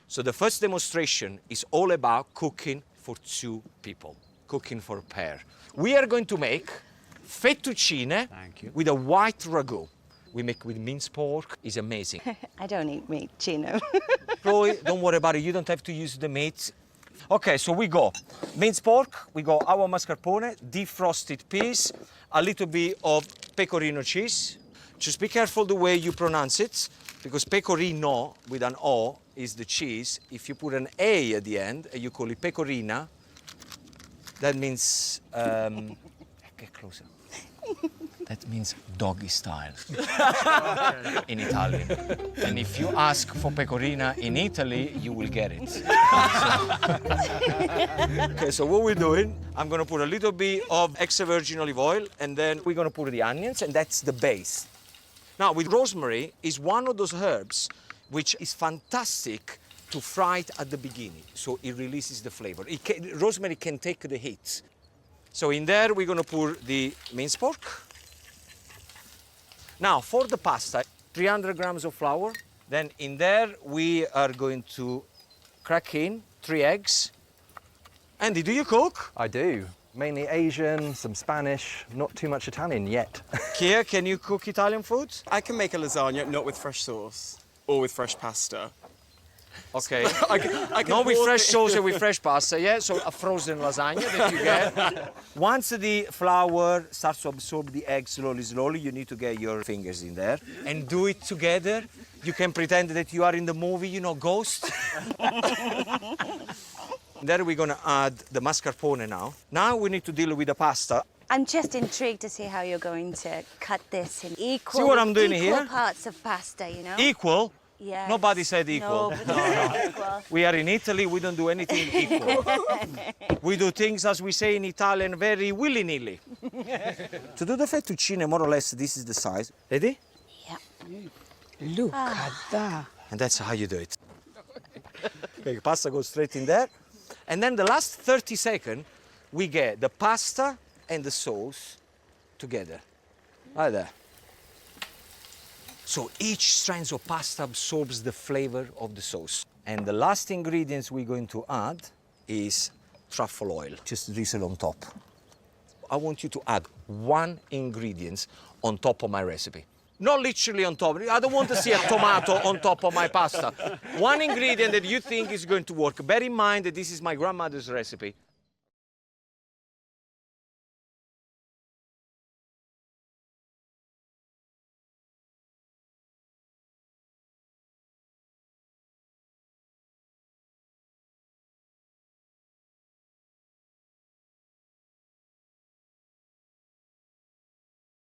So the first demonstration is all about cooking for 2 people, cooking for a pair. We are going to make fettuccine with a white ragu. We make with minced pork. It's amazing. I don't eat meat, Gino. Chloe, don't worry about it. You don't have to use the meat. Okay, so we go minced pork, we go our mascarpone, defrosted peas, a little bit of pecorino cheese. Just be careful the way you pronounce it, because pecorino with an O is the cheese. If you put an A at the end and you call it pecorina, that means get closer. That means doggy style in Italian. And if you ask for pecorina in Italy, you will get it. Okay, so what we're doing, I'm gonna put a little bit of extra virgin olive oil, and then we're gonna put the onions, and that's the base. Now, with rosemary is one of those herbs which is fantastic to fry it at the beginning, so it releases the flavor. Rosemary can take the heat. So in there, we're gonna put the minced pork. Now, for the pasta, 300 grams of flour. Then in there, we are going to crack in 3 eggs. Andy, do you cook? I do. Mainly Asian, some Spanish, not too much Italian yet. Kia, can you cook Italian food? I can make a lasagna, not with fresh sauce or with fresh pasta. Okay. I can Not with warm fresh it. sauce and with fresh pasta, yeah? So a frozen lasagna that you get. Once the flour starts to absorb the egg slowly, you need to get your fingers in there and do it together. You can pretend that you are in the movie, you know, Ghost. There we're gonna add the mascarpone now. Now we need to deal with the pasta. I'm just intrigued to see how you're going to cut this in equal, See what I'm doing equal here? parts of pasta, you know? Equal? Yes. Nobody said equal. No, equal. We are in Italy, we don't do anything equal. We do things, as we say in Italian, very willy-nilly. To do the fettuccine, more or less, this is the size. Ready? Yeah. Look at that. And that's how you do it. Okay, pasta goes straight in there. And then the last 30 seconds, we get the pasta and the sauce together. Right there. So each strand of pasta absorbs the flavor of the sauce. And the last ingredients we're going to add is truffle oil. Just drizzle on top. I want you to add 1 ingredient on top of my recipe. Not literally on top. I don't want to see a tomato on top of my pasta. 1 ingredient that you think is going to work. Bear in mind that this is my grandmother's recipe.